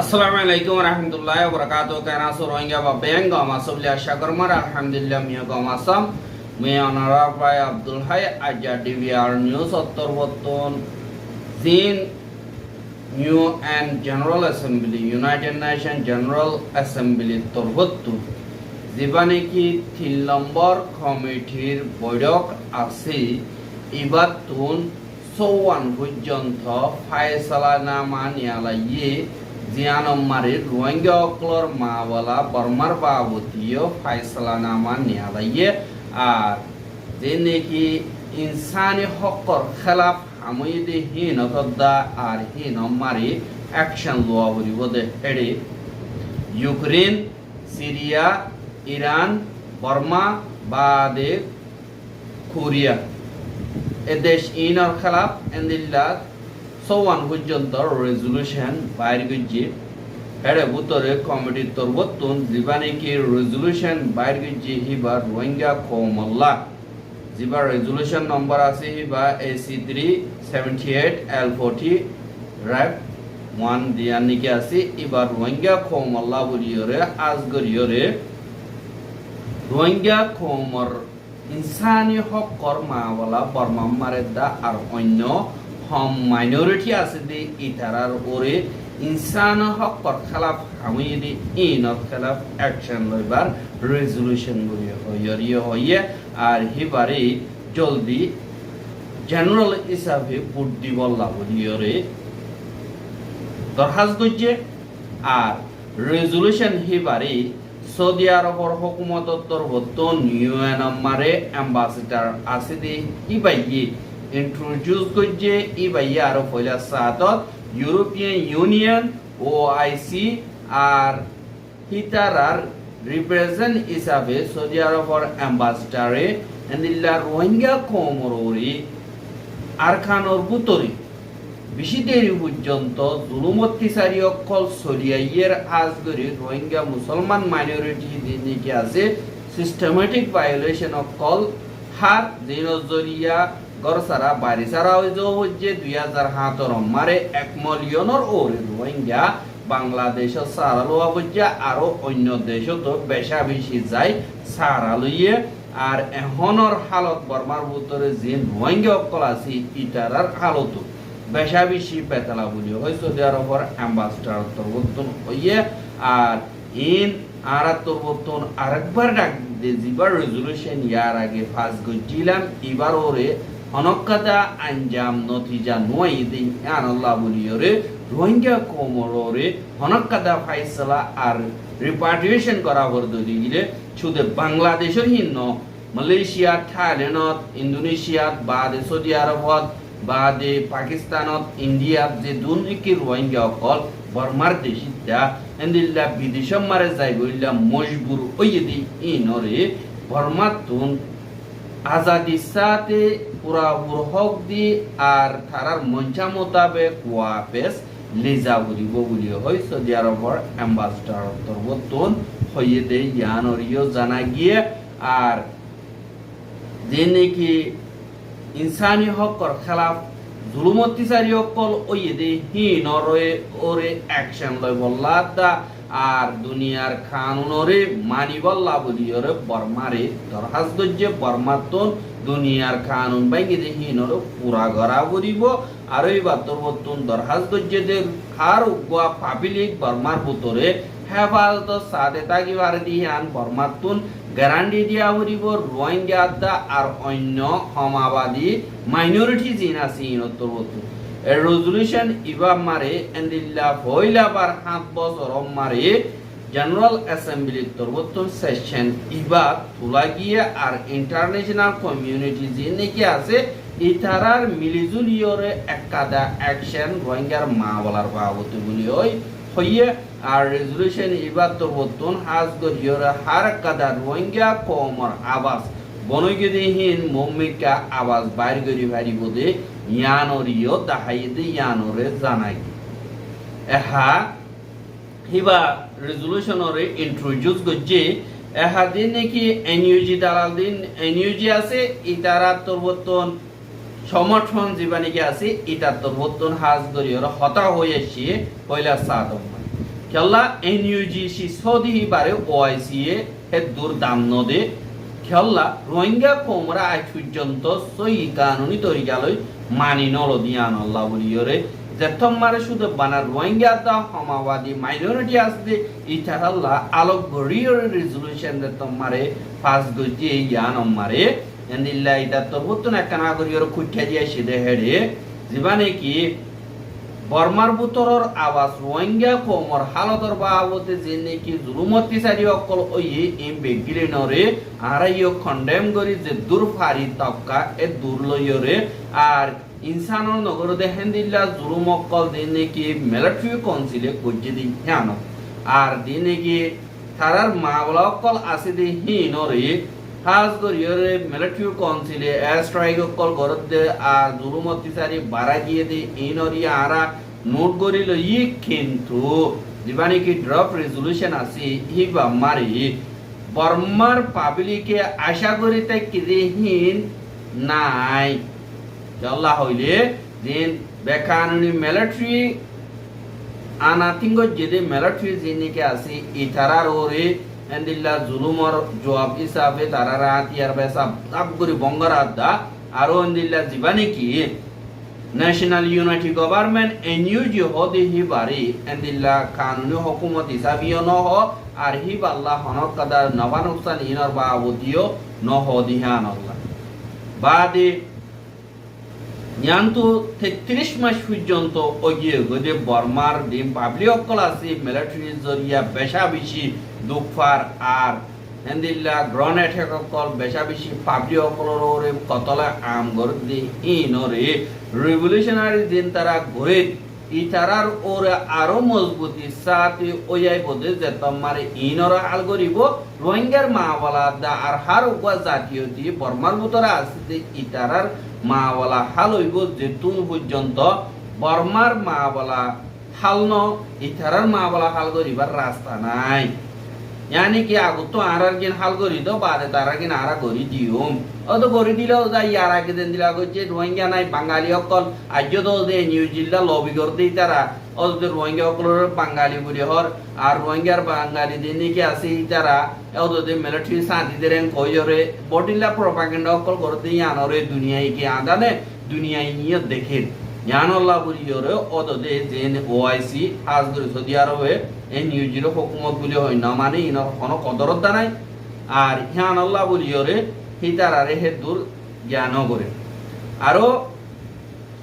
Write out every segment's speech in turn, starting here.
আসসালামু আলাইকুম রহমতুল্লাহ বরকাত কেনা রোহিঙ্গা বা বেঙ্গ মাসুলিয়া সাগরমার আলহামদুলিল্লাহ মিয়া গমাসাম মিয়া অনারাফাই আব্দুল হাই আজা ডিভিআর নিউজ অত্তরবর্তন জিন new and General Assembly United Nation General Assembly তরবত্তু জীবানিকি 3 নম্বর কমিটির বৈঠক আছে ইবাতুন 54 পর্যন্ত ফায়সালানামা নিয়ালাইয়ে জিয়ানম্মারের রোহিঙ্গা অকলর মাওয়ালা বর্মার বাবতীয় ফায়সালানামা নিয়ালাইয়ে আর যে নাকি ইনসানি হকর খেলাফ হামুইদে হীন অতদ্দা আর হীন অম্মারে অ্যাকশন লোয়া হরিবদে হেডে ইউক্রেন সিরিয়া ইরান বর্মা বাদে কোরিয়া এদেশ ইনর খেলাফ এন্দিল্লা 54 পর্যন্ত রেজুলেশন বাইর গজ্জে হেডে বুতরে কমিটির তরবত্তুন জীবানিকি রেজুলেশন বাইর গজ্জে হিবার রোহিঙ্গা কৌমল্লা জিবা রেজুলেশন নম্বর আছে হিবা AC3 78 L40 রাইট 1 দিয়ানিকে আছে এবার রোহিঙ্গা কৌমল্লা বলিয়রে আজগরিয়রে রোহিঙ্গা কৌমর ইনসানি হক কর্মাওয়ালা বর্মাম্মারেদা আর অন্য হম মাইনরিটি আছে দি ইতারার ওরে ইনসান হক কর খেলাফ হামিদি ইনত খেলাফ অ্যাকশন লইবার রেজুলেশন গুলি হইয়ে আর হিবারে জলদি জেনারেল হিসাবে বুদ্ধি বল্লা বলিয়রে দরখাস্ত করছে আর রেজুলেশন হিবারে সৌদি আরবর হুকুমত তরবতন ইউএন মারে অ্যাম্বাসেডর আছে দি ইবাইয়ে ইন্ট্রোডিউস করছে ইবাইয়ে আরো পয়লা সাতত ইউরোপিয়ান ইউনিয়ন OIC আর হিতারার রিপ্রেজেন্ট হিসাবে সৌদি আরবর অ্যাম্বাসেডরে এন্দিল্লা রোহিঙ্গা কমররি আরখানোর বুতরি বেশি দেরি পর্যন্ত জুলুমত্তিসারি অকল সরিয়াইয়ের আজগরি রোহিঙ্গা মুসলমান মাইনরিটি দিকে আছে সিস্টেমেটিক ভায়োলেশন অকল হার দিনজরিয়া গরসারা বারিসারা হইছে 2007 মারে 1 মিলিয়নের ওরে রোহিঙ্গা বাংলাদেশত সারা লোয়া হইছে আরো অন্য দেশত বেশা বেশি যায় সারা লইয়ে আর এহনর হালত বর্মার ভিতরে যে রোহিঙ্গা অকল আছে ইটারার হালত বেশা বেশি বেতলা বলি হয় সৌদি আরবর অ্যাম্বাসেডর তরবতন হইয়ে আর ইন আর তরবতন আরেকবার ডাক দিবার রেজুলেশন ইয়ার আগে পাস গজিলাম এবার ওরে অনক্কাদা আঞ্জাম নতিজা নয় দিন আনাল্লাহ বলিয়রে রোহিঙ্গা কোমরে অনক্কাদা ফাইসলা আর রিপার্টিশন করা বর্দ দিলে শুধু বাংলাদেশের হিন্ন মালয়েশিয়া থাইল্যান্ডত ইন্দোনেশিয়াত বাদে সৌদি আরবত বাদে পাকিস্তানত ইন্ডিয়াত যে দুনিকি রোহিঙ্গা অকল বর্মার দেশিতা এন্দিল্লা বিদেশম মারে যাই গইলা মজবুর ওইদি ইনরে বর্মাতুন আজাদি সাথে পুরা হক দি আর থারার মঞ্চা মোতাবেক ওয়াপেস লিজা বলিব বলি হয় সৌদি আরবর অ্যাম্বাসেডর তরবতন হইয়ে দে ইয়ানরিও জানা গিয়ে আর যে নাকি ইনসানি হকর খেলাফ জুলুমত্তিসারি অকল ওইয়ে দে হিনরে ওরে অ্যাকশন লয় বল্লা দা আর দুনিয়ার কানুনরে মানিবল্লা বলিয়রে বর্মারে দরখাস্ত যে বর্মাতন দুনিয়ার কানুন বাইকে দে হিনরে পুরা গড়া বলিব আর এই বাতরবতন দরখাস্ত যে আর গোয়া পাবলিক বর্মার ভিতরে হেফাজত সাথে তাকিবার দিহান বর্মাতন গ্যারান্টি দিয়া হরিব রোহিঙ্গা দা আর অন্য সমাবাদী মাইনরিটি জিন আছে ইনতরবতন রেজুলেশন ইবা মারে এন্দিল্লা পয়লাবার 7 বছর মারে জেনারেল অ্যাসেম্বলি তরবতন সেশন ইবা তুলা গিয়ে আর ইন্টারন্যাশনাল কমিউনিটি যে নাকি আছে ইতারার মিলিজুলিয়রে একাদা অ্যাকশন রোহিঙ্গার মাওয়ালার বাবতে বলি হইয়ে আর রেজুলেশন ইবা তরবতন হাজ গরিয়রে হার কাদা রোহিঙ্গা কমর আবাস বনগিদিহীন মম্মিকা আবাস বাইর গরি ভারি বোধে ইয়ানরিও দাহাইদে ইয়ানরে জানাই এহা হিবা রেজুলেশনরে ইন্ট্রোডিউস গজ্জে এহা দিন নাকি এনইউজি দালাল দিন এনইউজি আছে ইতারা তরবতন সমর্থন জীবানিকে আছে এটা তোর বর্তন হাজ গরিয়র হতা হয়েছে পয়লা সাত খেলা এনইউজি সি সদি বারে ওআইসি হে দূর দাম নদে খেলা রোহিঙ্গা কোমরা আজ পর্যন্ত সই কানুনি তরিকালৈ মানি নলদিয়ান আল্লাহ বলিয়রে যেতমারে শুধু বানার রোহিঙ্গা দা সমাজবাদী মাইনরিটি আসবে ইতারাল্লা আলোক গরিয়র রেজুলেশন যেতমারে পাস গজি ইয়ান মারে এন্দিল্লা ইতা তরবতুন একখানা গরিয়র খুঁটিয়া দিয়ে সিধে হেডে জীবানে কি বর্মার বুতরর আওয়াজ রোহিঙ্গা কোমর হালতর বাবতে যে নাকি জুলুমতি সারি অকল ওই এম বেগিলে নরে আরাইও খন্ডেম করি যে দূর ফারি তবকা এ দূর লইরে আর ইনসানর নগর দেখেন দিল্লা জুলুম অকল দিন নাকি মিলিটারি কাউন্সিলে কইছে দি হ্যান আর দিন নাকি তারার মাওলা অকল আছে দি হিনরে খাস করিয়রে মিলিটারি কাউন্সিলে এয়ার স্ট্রাইক অকল গরত দে আর জুলুমতি সারি বাড়া দিয়ে দে ইনরি আরা নোট করিল ই কিন্তু জীবানি কি ড্রপ রেজুলেশন আছে হিবা মারি বর্মার পাবলিকে আশা করিতে কিদিহীন নাই আল্লাহ হইলে দিন বেকানুনি মিলিটারি আনাতিঙ্গ যেদে মিলিটারি জিনিকে আছে ইতারার ওরে এন্দিল্লা জুলুমর জবাব হিসাবে তারারা হাতিয়ার বেসা তাবগুরি বঙ্গরাদা আরো এন্দিল্লা জীবানি কি ন্যাশনাল ইউনিটি গভর্নমেন্ট এনইউজি হদে হিবারি এন্দিল্লা কানুনি হুকুমত হিসাবিও নহ আর হিবাল্লাহ হনকাদার নবানুকসান ইনর বাবদিও নহ দিহান আল্লাহ বাদে জ্ঞানতো 33 মাস পর্যন্ত ওগিয়ে গদে বর্মার ডিম পাবলিক অকল আছে মিলিটারি জরিয়া বেশা বেশি দুফার আর এন্দিল্লা গ্রন অ্যাটাক অকল বেশা বেশি পাবলিক অকলরে কতলা আম গরদি ইনরে রিভলিউশনারি দিন তারা ঘুরে ইতারার ওরে আরো মজবুতি সাথে ওয়াই বদে যে তোমার ইনরা আল গরিব রোহিঙ্গার মাওয়ালা দা আর হার উপা জাতীয় দিয়ে বর্মার ভিতরে আছে ইতারার মাওয়ালা হাল হইব যেতুন পর্যন্ত বর্মার মাওয়ালা হাল ন ইতারার মাওয়ালা হাল গরিবার রাস্তা নাই यानी कि আগত আরার গিন হাল করি তো বাদে তারা গিন আরা করি দিও ও তো করি দিলেও যাই আরা কে দেন দিলা গছে রোহিঙ্গা নাই বাঙালি অকল আজ তো দে নিউজিল্লা লবি করতে তারা ও তো রোহিঙ্গা অকল বাঙালি বুড়ি হর আর রোহিঙ্গার বাঙালি দিন কি আসি তারা ও তো মিলিটারি শান্তি দেন কইরে বডিলা প্রপাগান্ডা অকল করতে আনরে দুনিয়ায় কি আদানে দুনিয়ায় নিয়ে দেখে জ্ঞানল্লাহ বুড়িয়রে ও তো দে জেন ওআইসি আজগরি সৌদি আরবে এই নিউজির হুকুমত গুলি হয় না মানে ইনর কোনো কদরত নাই আর হিয়ান আল্লাহ বলিয়রে হিতারারে হে দূর জ্ঞান করে আরো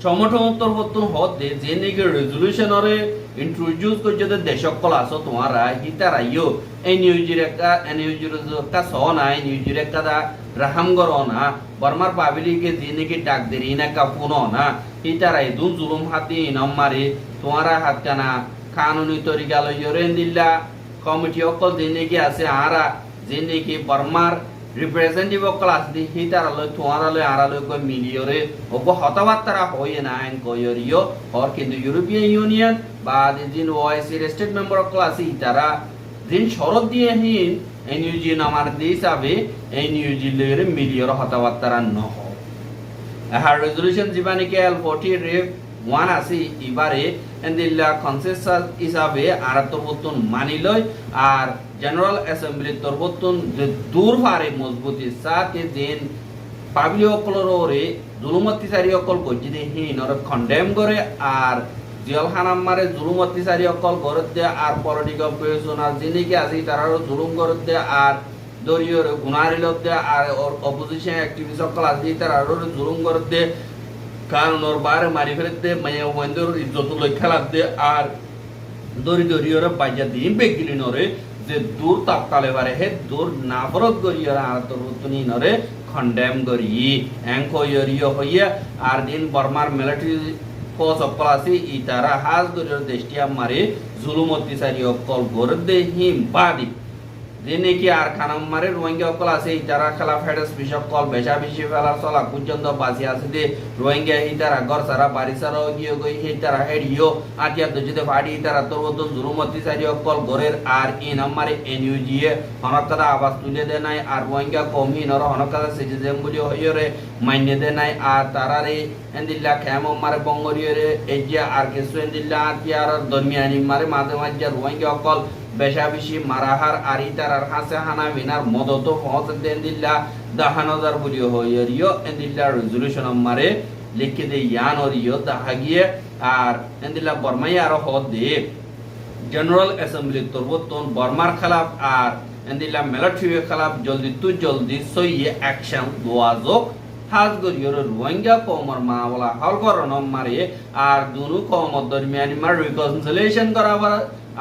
সমঠন উত্তরবর্তন হতে যে নিকে রেজুলেশনরে ইন্ট্রোডিউস করছে দেশকল আসো তোমারা হিতারাইও এই নিউজির একটা স নাই নিউজির একটা দা রাহাম করো না বর্মার পাবলিকে যে নাকি ডাক দেরি না কাপুনো না হিতারাই দুন জুলুম হাতি ইনাম মারে তোমারা হাত কানা কানুনি তরিকা লইরে দিল্লা কমিটি অকল যে নাকি আছে আরা যে নাকি বর্মার রিপ্রেজেন্টেটিভ অকল আছে হিতারা লই তোমারা লই আরা লই কই মিলিয়রে ওব হতবার্তারা হই না আইন কইরিও আর কিন্তু ইউরোপিয়ান ইউনিয়ন বা দিন ওআইসি স্টেট মেম্বার অকল আছে হিতারা দিন শরৎ দিয়ে হিন এনইউজি নামার হিসাবে এনইউজি লইরে মিলিয়র হতবার্তারা নহ আর রেজুলেশন জীবানিকে L40 রেপ 1 আছে এবারে এন্দিল্লা কনসেনসাস হিসাবে আর তরবতুন মানি লয় আর জেনারেল অ্যাসেম্বলি তরবতুন যে দূর পারে মজবুতি সাথে যেন পাবলিক অকলরে জুলুমতি সারি অকল গজিদে হিনর কন্ডেম করে আর জেলখানাম মারে জুলুমতি সারি অকল করতে আর পলিটিক্যাল প্রিজনার যিনিকে আছে তারারও জুলুম করতে আর দরিয়র গুনারিলতে আর অপোজিশন অ্যাক্টিভিস্ট অকল আছে তারারও জুলুম করতে কারণর বারে মারি ফেলতে মায়া ওয়েন্দর ইজ্জত লই খেলাতে আর দরি দরিয়র বাইজা দিন বেগিলি নরে যে দূর তাপকালে বারে হে দূর নাফরত গরিয়র আর তরুতনি নরে কন্ডেম করি এঙ্ক ইয়রিয় হইয়া আর দিন বর্মার মিলিটারি ফোর্স অকল আছে ইতারা হাজ গরিয়র দেশটিয়া মারে জুলুমতি সারি অকল গরদে হিম বাদি দিনে কি আর খানাম মারে রোহিঙ্গা অকল আছে ইতারা খেলা ফেডাস বিশপ কল বেশা বেশি ফেলা চলা পর্যন্ত বাসি আছে দে রোহিঙ্গা ইতারা ঘর সারা বাড়ি সারা গিয়ে গই ইতারা হেডিও আতিয়া দজিতে ফাড়ি ইতারা তোরবতন জুলুমতি সারি অকল গরের আর ইন আমারে এনইউজি এ হনকাদা আবাস তুলে দে নাই আর রোহিঙ্গা কমি নর হনকাদা সিটিজেন বলি হইরে মাইনে দে নাই আর তারারে এন্দিল্লা খেম মারে বঙ্গরিয়রে এজিয়া আর কিছু এন্দিল্লা আতিয়ার দরমিয়ানি মারে মাঝে মাঝে রোহিঙ্গা অকল বেশা বেশি মারাহার আর ইতারার হাসে হানা বিনার মদত পৌঁছতে এন্দিল্লা দাহানজার বুলিও হইয়রিও এন্দিল্লা রেজুলেশন মারে লিখে দে ইয়ান ওরিও দাহা গিয়ে আর এন্দিল্লা বর্মাই আরো হদ দে জেনারেল অ্যাসেম্বলি তরবতন বর্মার খেলাফ আর এন্দিল্লা মিলিটারি খেলাফ জলদি তু জলদি সইয়ে অ্যাকশন দোয়াজক হাজ গরিয়র রোহিঙ্গা কমর মাওলা হল করন মারে আর দুনু কমর দরমিয়ানি মার রিকনসিলিয়েশন করাবার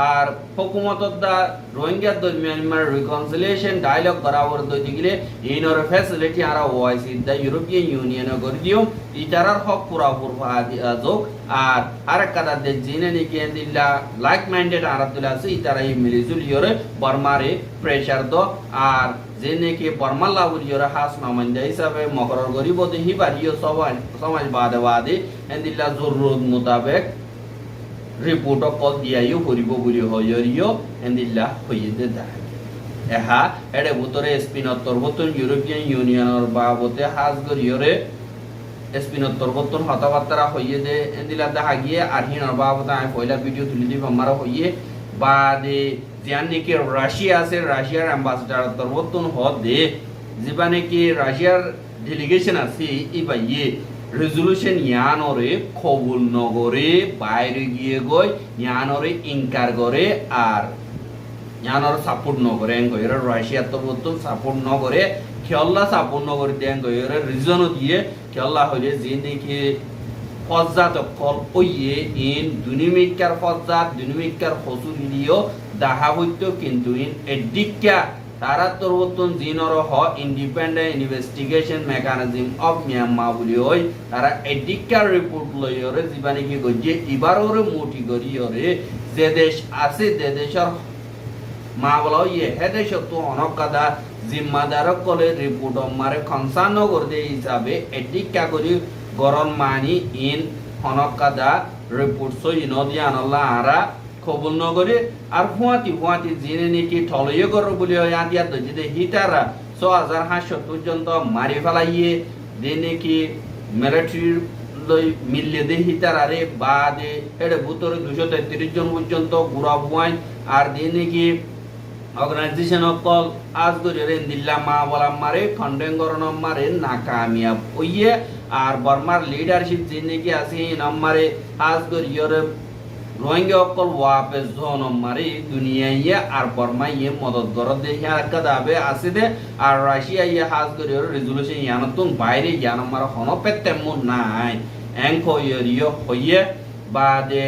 আর হুকুমত দা রোহিঙ্গা দরমিয়ানি মার রিকনসিলিয়েশন ডায়লগ করাবার দইতে গেলে ইনর ফ্যাসিলিটি আর ওআইসি দা ইউরোপিয়ান ইউনিয়ন গরিদিও ইতারার হক পুরাপুর যোগ আর আরেকটা দে জিনে নিকে দিল্লা লাইক মাইন্ডেড আরাতুল আছে ইতারা এই মিলিজুলিয়র বর্মারে প্রেসার দ আর যেনেকে বর্মার লাউলিয়র হাস নামাইন্দা হিসাবে মকরর গরিব দেহি বাড়িও সমাজবাদবাদী এন্দিল্লা জরুরত মোতাবেক রিপোর্ট কল দিয়াইও করিব বলি হইরিও এন্দিল্লা হইতে দায় এহা এডে ভিতরে স্পিনত্তর বতন ইউরোপিয়ান ইউনিয়নের বাবতে হাজ গরিয়রে স্পিনত্তর বতন হতাবার্তা হইয়ে দে এন্দিল্লা দেখা গিয়ে আর হিনর বাবতে আমি পয়লা ভিডিও তুলি দিব আমারা হইয়ে বাদে জিয়ান নাকি রাশিয়া আছে রাশিয়ার অ্যাম্বাসেডার তরবতন হদ দে যেবানে কি রাশিয়ার ডেলিগেশন আছে ইবাইয়ে রেজুলেশন ইয়ানরে কবুল নগরে বাইরে গিয়ে গই ইয়ানরে ইনকার করে আর ইয়ানর সাপোর্ট নগরে এঙ্গয়রে রাশিয়া তরবতন সাপোর্ট নগরে খেলা সাপোর্ট নগরে দেঙ্গয়রে রিজনও দিয়ে খেলা হইলে যে নাকি ফজাত কল ওইয়ে ইন দুনিমিকার ফজাত দুনিমিকার হসুরিও দাহা হইতো কিন্তু ইন এডিকা তারা তরবতন জিনর হ independent investigation mechanism of Myanmar বলি ওই তারা এডিকার রিপোর্ট লইরে জীবানি কি গজে ইবাররে মোটি গরিয়রে যে দেশ আছে যে দেশের মা বলা ইয়ে হে দেশ তো অনকাদা জিম্মাদার কলে রিপোর্ট মারে কনসার্ন করতে হিসাবে এডিকা করি গরম মানি ইন হনকাদা রিপোর্ট সই নদিয়ান আল্লাহ আরা কবুল নগরে আর ফুয়াতি জিনে নাকি ঠলইয়ে করো বলে আদিয়া যদি হিটারা 6500 পর্যন্ত মারি ফেলাইয়ে দে নাকি মিলিটারি লই মিললে দে হিটারারে বাদে এর ভিতরে 233 জন পর্যন্ত গুড়া বুয়াই আর দে নাকি অর্গানাইজেশন কল আজ গরে দিল্লা মা বলা মারে খন্ডেঙ্গরণ মারে নাকামিয়াব ওইয়ে আর বর্মার লিডারশিপ যে নাকি আছে নাম্বারে আজ গরিয়র রোহিঙ্গা অকল ওয়াপেস জন মারি দুনিয়াইয়া আর বর্মা ইয়ে মদত গরত দেখে একটা দাবে আছে দে আর রাশিয়া ইয়ে হাজ গরিয়র রেজুলেশন ইয়ানতুন বাইরে ইয়ান মারা হনপে তেমন নাই এঙ্ক ইয়ে হইয়ে বাদে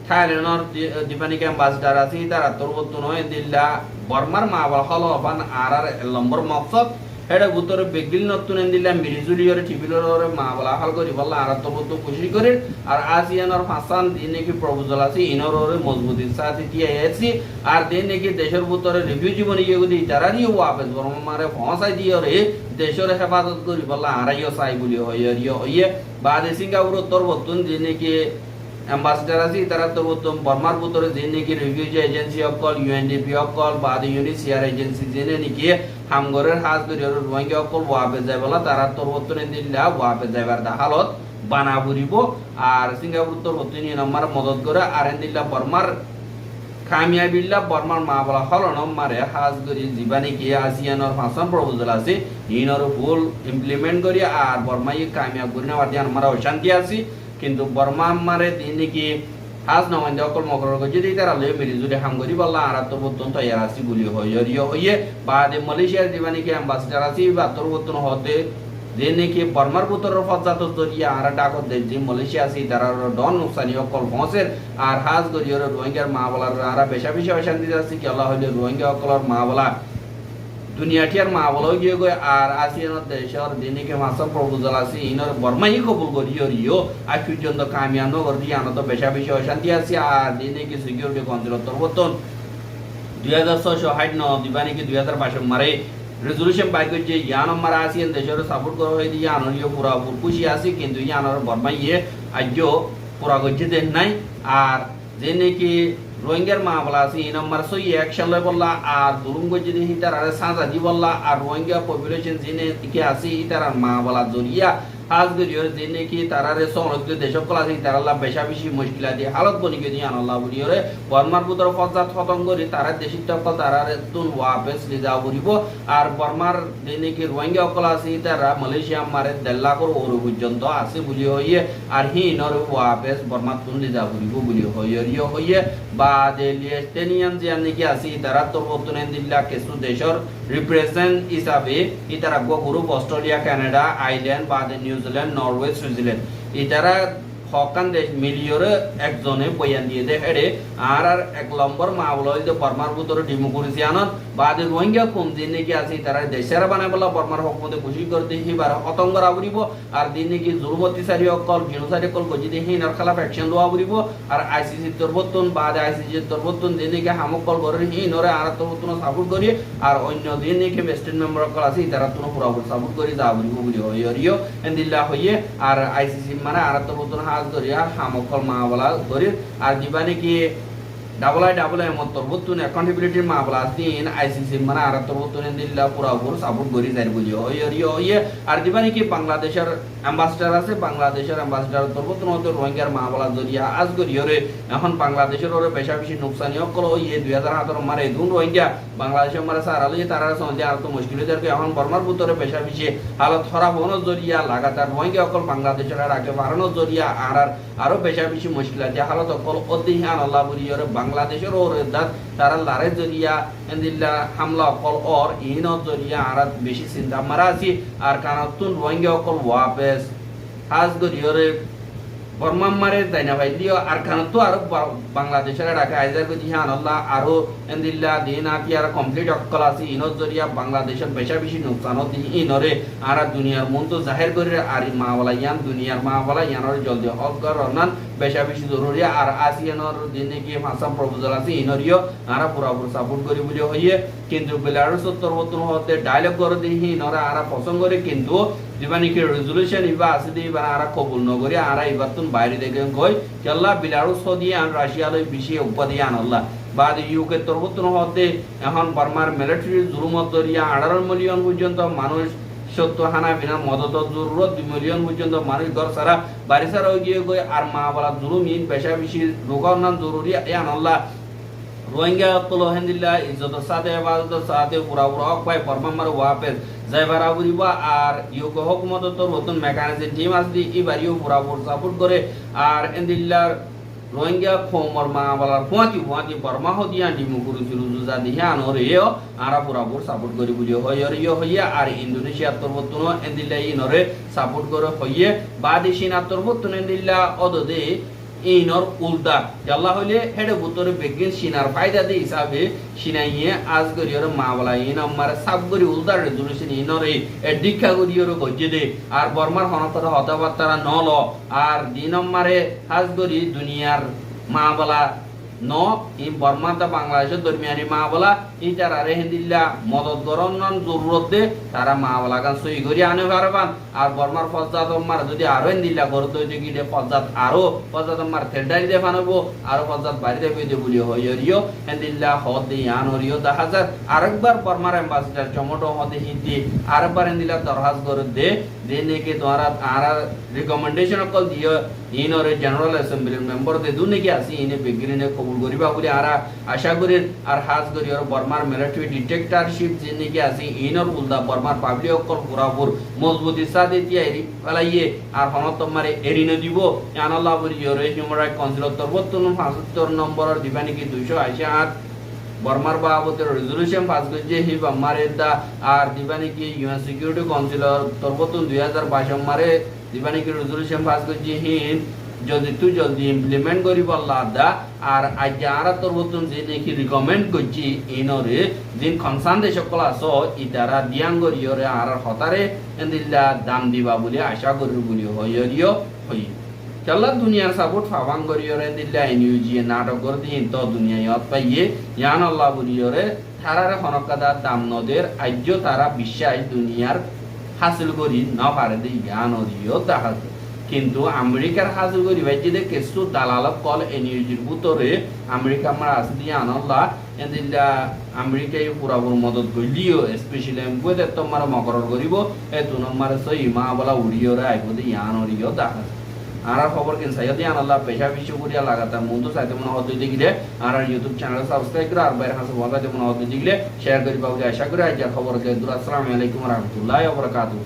থাইল্যান্ডর দিপানিক অ্যাম্বাসেডার আছে তারা তরবতন হয়ে দিল্লা বর্মার মা বল হল বান আর নম্বর মকসদ হেডে ভিতরে বেগিল নতুন দিল্লা মিরিজুলিয়র টিবিলর মা বলা হাল করি বললা আর তরবত খুশি করে আর আসিয়ানর ফাসান দিন নাকি প্রপোজাল আছে ইনর মজবুতির সাথে টিআইএসি আর দিন নাকি দেশের ভিতরে রিফিউজি বনি গিয়ে তারারিও ওয়াপেস বর্মা মারে পৌঁছাই দিয়ে রে দেশের হেফাজত করি বললা আরাইও চাই বলি হইয়ে বাদে সিঙ্গাপুর তরবতন দিন নাকি অ্যাম্বাসেডার আছে তারা তো বর্মার ভিতরে যে নাকি রিফিউজি এজেন্সি অকল ইউএনডিপি অকল বা ইউনিসিআর এজেন্সি জেনে নাকি হামগরের হাজ করে রোহিঙ্গা অকল ওয়াপে যায় বলা তারা তরবতনে দিল্লা ওয়াপে যাইবার হালত বানা বুড়িব আর সিঙ্গাপুর তরবতনি নম্বর মদত করে আর দিল্লা বর্মার কামিয়াবিল্লা বর্মার মা বলা হল নম্বরে হাজ করি জীবানি কি আসিয়ানোর ফাঁসন প্রপোজাল আছে ইনর ফুল ইমপ্লিমেন্ট করি আর বর্মাই কামিয়াব করি না বাদ আমরা অশান্তি আছি কিন্তু বর্মা মারে তিনি কি হাজ নমাইন্দে অকল মকর যদি তারা লয়ে মিলি যদি হামগরি বললা আর তরবতন তৈয়ার আসি বলি হইয়ে বাদে মালয়েশিয়ার দিবানি কি অ্যাম্বাসেডার আসি বা তরবতন হতে যে নাকি বর্মার ভিতর ফজাত জরিয়া আর ডাকত দে যে মালয়েশিয়া আসি তারা ডন নুকসানি অকল পৌঁছের আর হাজ গরিয়র রোহিঙ্গার মা বলার আর বেশা অশান্তি আছে কি আল্লাহ হইলে রোহিঙ্গা অকলর মা বলা দুনিয়াটিয়ার মা বলো গিয়ে গই আর আসিয়ানোর দেশের দিনকে মাসব প্রপোজাল আছে ইনর বর্মাই কবুল করিও আজ পর্যন্ত কামিয়ানো করি আনো তো বেশা অশান্তি আছে আর দিনকে সিকিউরিটি কন্ট্রোল তরবতন 2660 দিবানি কি 2022 মারে রেজুলেশন বাই করছে ইয়ান মারা আসিয়ান দেশের সাপোর্ট করা হয়ে দিয়ে আনরিও পুরা খুশি আছে কিন্তু ইয়ানোর বর্মাই আজও পুরা করছে দেন নাই আর যে নাকি রোহিঙ্গার মা বলা আছে এই নম্বর সই অ্যাকশন লয় বললা আর দুরুঙ্গ যদি হিতার আর সাজা দি বললা আর রোহিঙ্গা পপুলেশন জেনে দিকে আছে হিতার মা বলা জরিয়া হাজ গরিয়র যে নাকি তারারে সংরক্ষিত দেশ সকল আছে তারাল্লাহ বেশা বেশি মুশকিলা দিয়ে হালত বনিকে দিয়ে আনাল্লাহ বলিয়রে বর্মার পুত্র ফজাত খতম করি তারা দেশিত সকল তারারে তুন ওয়াপেস লিজা বলিব আর বর্মার যে নাকি রোহিঙ্গা সকল আছে তারা মালয়েশিয়া মারে 1.5 লাখ ওর পর্যন্ত আছে বলি হইয়ে আর হিনর ওয়াপেস বর্মা তুন লিজা বলিব বলি হইয়ে বা যে লিয়েস্টেনিয়ান যে নাকি আছে তারা তো বর্তমানে দিল্লা কিছু দেশের রিপ্রেজেন্ট হিসাবে ইতারা গ্রুপ অস্ট্রেলিয়া কানাডা আইল্যান্ড বা নিউজিল্যান্ড নরওয়ে সুইজারল্যান্ড ইতারা হকান দেশ মিলিয়রে একজনে বয়ান দিয়ে দে হেডে আর 1 নম্বর মামলা হইতে বর্মার ভিতরে ডেমোক্রেসি আনত বাদ রোহিঙ্গা কম দিন নাকি আছে তারা দেশের বানাই বলা বর্মার হকমতে খুশি করে দিয়ে হিবার অতঙ্গর আবরিব আর দিন নাকি জুলমতিসারি অকল জিনোসাইড অকল গজি দিয়ে হিনার খেলাফ অ্যাকশন লওয়া আবরিব আর আইসিসি তরবতন বাদ আইসিসি তরবতন দিন নাকি হামকল করে হিনরে আর তরবতন সাপোর্ট করি আর অন্য দিন নাকি বেস্টেন মেম্বার অকল আছে তারা তুনো পুরাপুরি সাপোর্ট করি যা আবরিব বলি হইয়রিও এন্দিল্লা হইয়ে আর আইসিসি মানে আর তরবতন ধরিয়া হামকল মাবলা ধরি আর দিবা নাকি ডাবল আই মত তরবতুন অ্যাকাউন্টেবিলিটির মামলা দিন আইসিসি মানে আর তরবতুন দিল্লা পুরাপুর সাপোর্ট করি যাই বুঝি হইয়ে আর দিবা নাকি বাংলাদেশের অ্যাম্বাসেডার আছে বাংলাদেশের অ্যাম্বাসেডার তরবতুন হতে রোহিঙ্গার মামলা জরিয়া আজ করিয়রে এখন বাংলাদেশের ওরে বেশা বেশি নুকসানি অকল হইয়ে 2017 মারে দুন রোহিঙ্গা বাংলাদেশের মারে সারালি তারা সন্ধে আর তো মুশকিল হয়ে যাবে এখন বর্মার ভিতরে বেশা বেশি হালত খারাপ হওয়ার জরিয়া লাগাতার রোহিঙ্গা অকল বাংলাদেশের রাখে বাড়ানোর জরিয়া আরো বেশা বেশি মুশকিল আছে হালত অকল অদিহান আল্লাহ বলিয়রে বাংলাদেশের ওর দাঁত তারা লারে জরিয়া এন্দিল্লা হামলা অকল ওর ইন জরিয়া আর বেশি চিন্তা মারা আছি আর কানাতুন রোহিঙ্গা অকল ওয়াপেস হাজ গরিয়রে বর্মাম মারে তাই না ভাই দিও আর কানাতু আর বাংলাদেশের রাখা আইজার গদি হান আল্লাহ আরো এন্দিল্লা দিন আকি আর কমপ্লিট অকল আছে ইন জরিয়া বাংলাদেশের বেশা বেশি নুকসান দি ইনরে আর দুনিয়ার মন তো জাহির করে আর মাওলা ইয়ান দুনিয়ার মাওলা ইয়ানর জলদি হক কর রনান বেশা বেশি জরুরি আর আসিয়ানোর দিনে কি ভাষা প্রপোজাল আছে ইনরিও আর পুরাপুরি সাপোর্ট করি বলি হইয়ে কিন্তু বেলারুস তরবতন হতে ডায়লগ করে দিহি নরা আর পছন্দ করে কিন্তু দিবানিকে রেজুলেশন ইবা আছে দিবা আর কবুল নগরি আর ইবাতুন বাইরে দেখেন কই কেল্লা বেলারুস দিয়ে আর রাশিয়া লই বেশি উপাধি আন আল্লাহ বাদ ইউকে তরবতন হতে এখন বার্মার মিলিটারি জুলুমত দরিয়া 18 মিলিয়ন পর্যন্ত মানুষ সত্য হানা বিনা মদত জরুরত 2 মিলিয়ন পর্যন্ত মানুষ ঘর সারা বাড়ি সারা গিয়ে গই আর মা বলা জুলুমিন পেশা বেশি রোগার নাম জরুরি ইয়ান আল্লাহ রোহিঙ্গা কলো হেন্দিল্লা ইজ্জতের সাথে ইবাদতের সাথে পুরা হক পাই পরমাম্মার ওয়াপেস যাই বারাবরিবা আর ইউকে হুকুমত তোর নতুন মেকানিজম টিম আসদি ইবারিও পুরাপুর সাপোর্ট করে আর হেন্দিল্লার রোহিঙ্গা খোমর মা বলার ফুয়াতি বর্মা হদিয়া ডিমুকুরু চুরুজা দিহা নরেও আরা পুরাপুর সাপোর্ট করি বুঝে হইয়রিও হইয়া আর ইন্দোনেশিয়া তরবতুন এন্দিল্লা ইনরে সাপোর্ট করে হইয়ে বাদেশিনা তরবতুন এন্দিল্লা অদদে ইনর উল্টা আল্লাহ হইলে হেডে বুতরে বেগিন সিনার ফায়দা দে হিসাবে সিনাইয়ে আজ করিয়র মা বলা ইন আমার সাব করি উল্টা রেজুলেশন ইনরে দীক্ষা করিয়র গজ্জে দে আর বর্মার হনতর হতাবার্তারা নল আর দিন আমারে আজ করি দুনিয়ার মা বলা ন ই বর্মাতা বাংলাদেশের দরমিয়ানি মা বলা ই তারা রেহেন্দিল্লা মদত গরন জরুরত দে তারা মা বলা গান সই করি আনে পারবান আর বর্মার ফজাত মার যদি আরো হেন্দিল্লা গরত হইতে গিয়ে ফজাত আরো ফজাত মার থেডাই দে ফানবো আরো ফজাত বাড়ি দেবে দে বলি হইরিও হেন্দিল্লা হদ দে আনরিও 10000 আরেকবার বর্মার অ্যাম্বাসেডর চমটো হদে হিতি আরেকবার হেন্দিল্লা দরখাস্ত করে দে নেকে দ্বারা আর রিকমেন্ডেশন কল দিও ইনরে জেনারেল অ্যাসেম্বলির মেম্বার দে দুনে কি আসি ইনে বেগিনে কবুল করিবা বলি আর আশা করি আর হাজ করি আর বর্মার মিলিটারি ডিটেক্টরশিপ যেনে কি আসি ইনর উল্দা বর্মার পাবলিক কল পুরাপুর মজবুতি সাথে তিয়ারি ফলাইয়ে আর হনত মারে এরিনে দিব আনাল্লাহ বলি রে হিউম্যান রাইট কাউন্সিল তরবতুন 75 নম্বরের দিবানি কি 288 বর্মার বাবতের রেজুলেশন পাস করছে হি বাম্মারে দা আর দিবানি কি ইউএন সিকিউরিটি কাউন্সিলর তরবতুন 2022 মারে দিবানি কি রেজুলেশন পাস করছে হি যদি তুই জলদি ইমপ্লিমেন্ট করিব আল্লাহ দা আর আজ আর তরবতুন যে দেখি রিকমেন্ড করছি ইনরে দিন কনসার্ন দেশ সকল আছো ইতারা দিয়াঙ্গরিয়রে আর হতারে এন্দিল্লা দাম দিবা বলি আশা করি বলি হইরিও হই চল্লা দুনিয়ার সাপোর্ট ফাবাঙ্গরিয়রে দিল্লা এনইউজি নাটক করে দিন তো দুনিয়ায়ত পাইয়ে ইয়ান আল্লাহ বলিয়রে তারারে হনকাদা দাম নদের আজ্য তারা বিশ্বাস দুনিয়ার হাসিল করি না পারে দে ইয়ান অরিও দেখা কিন্তু আমেরিকার হাজু করি ভাই যে কিছু দালালক কল এনিউজির ভিতরে আমেরিকা আমরা আছে দিয়ে আনল্লা এদিনটা আমেরিকায় পুরাপুর মদত করলিও স্পেশালি আমি কইতে তোমার মকরর করিব এ তুনর মারে সই মা বলা উড়িও রে আইব দি ইয়ান উড়িও দেখা আর খবর কিন সাইয়া দিয়ে আনল্লা পেশা বিশ্ব করিয়া লাগাতার মন্দ চাইতে মনে হতে দেখিলে আর ইউটিউব চ্যানেল সাবস্ক্রাইব করে আর বাইরে হাসে বলা মনে হতে দিলে শেয়ার করি পাবো আশা করি আজ খবর আসসালামু আলাইকুম রহমতুল্লাহ ওয়া বারাকাতুহু